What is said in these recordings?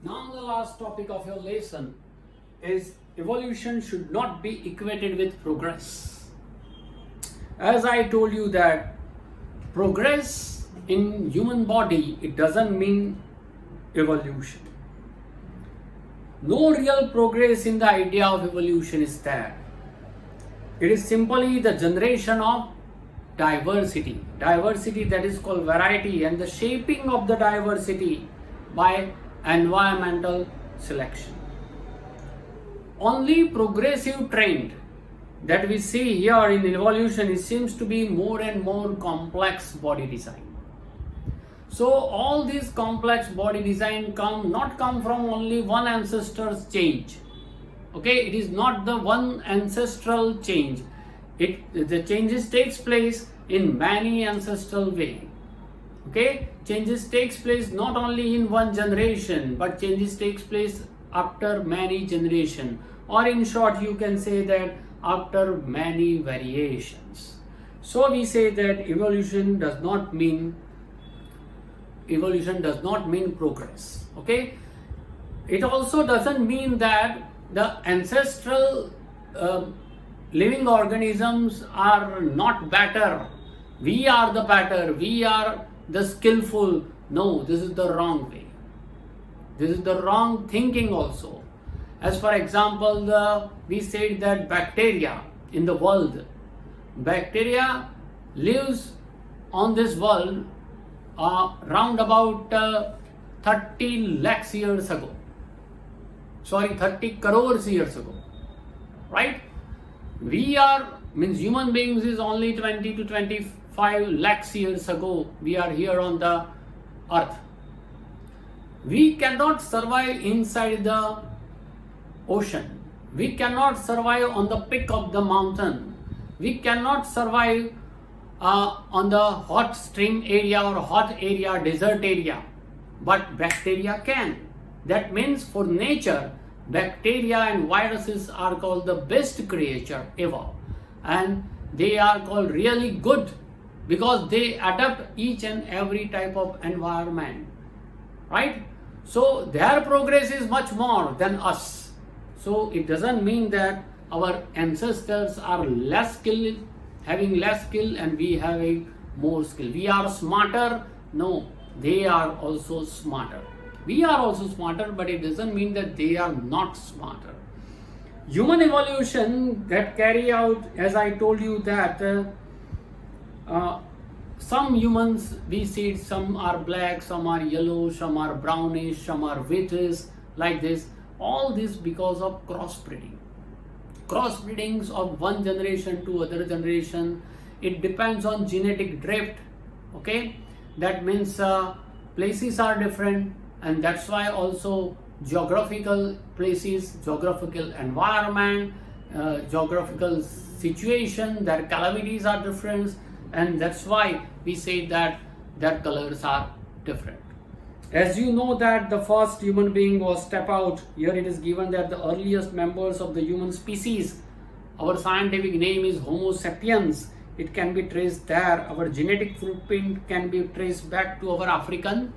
Now the last topic of your lesson is evolution should not be equated with progress. As I told you that progress in human body, it doesn't mean evolution. No real progress in the idea of evolution is there. It is simply the generation of diversity. Diversity, that is called variety, and the shaping of the diversity by environmental selection. Only progressive trend that we see here in evolution, it seems to be more and more complex body design. So all these complex body design not come from only one ancestor's change. Okay, it is not the one ancestral change. The changes takes place in many ancestral way. Okay, changes takes place not only in one generation, but changes takes place after many generation, or in short you can say that after many variations. So we say that evolution does not mean progress. Okay, it also doesn't mean that the ancestral living organisms are not better. We are the better, we are the skillful. No, this is the wrong way. This is the wrong thinking also. As for example, we said that bacteria in the world, bacteria lives on this world round about 30 lakhs years ago. 30 crores years ago, right? We are, means human beings is only 20 to 25 lakhs years ago. We are here on the earth. We cannot survive inside the ocean. We cannot survive on the peak of the mountain. We cannot survive on the hot stream area or hot area, desert area. But bacteria can. That means for nature, bacteria and viruses are called the best creature ever. And they are called really good because they adapt each and every type of environment. Right? So their progress is much more than us. So it doesn't mean that our ancestors are less skilled, having less skill, and we having more skill. We are smarter. No, they are also smarter. We are also smarter, but it doesn't mean that they are not smarter. Human evolution that carry out, as I told you that some humans, we see some are black, some are yellow, some are brownish, some are whitish, like this. All this because of crossbreeding. Crossbreedings of one generation to other generation. It depends on genetic drift. Okay, that means places are different, and that's why also geographical places, geographical environment, geographical situation, their calamities are different, and that's why we say that their colors are different. As you know that the first human being was step out. Here it is given that the earliest members of the human species, our scientific name is Homo sapiens. It can be traced there. Our genetic footprint can be traced back to our African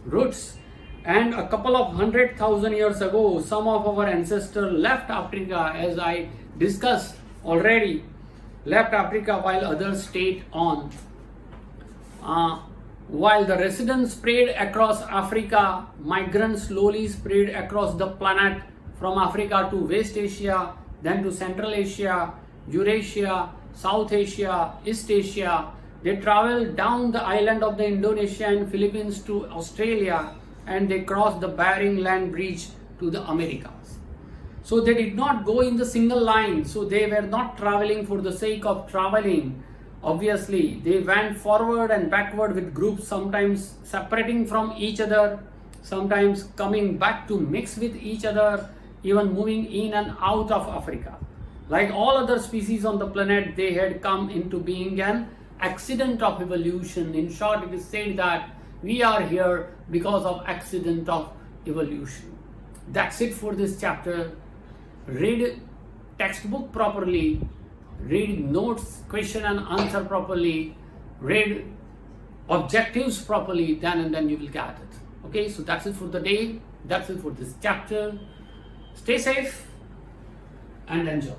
roots. And a couple of 100,000 years ago, some of our ancestors left Africa, as I discussed already, left Africa while others stayed on. While the residents spread across Africa, migrants slowly spread across the planet from Africa to West Asia, then to Central Asia, Eurasia, South Asia, East Asia. They traveled down the island of the Indonesia and Philippines to Australia, and they crossed the Bering Land Bridge to the Americas. So they did not go in the single line. So they were not traveling for the sake of traveling. Obviously, they went forward and backward with groups, sometimes separating from each other, sometimes coming back to mix with each other, even moving in and out of Africa. Like all other species on the planet, they had come into being an accident of evolution. In short, it is said that we are here because of accident of evolution. That's it for this chapter. Read textbook properly, read notes, question and answer properly, read objectives properly, then and then you will get it. Okay, so that's it for the day. That's it for this chapter. Stay safe and enjoy.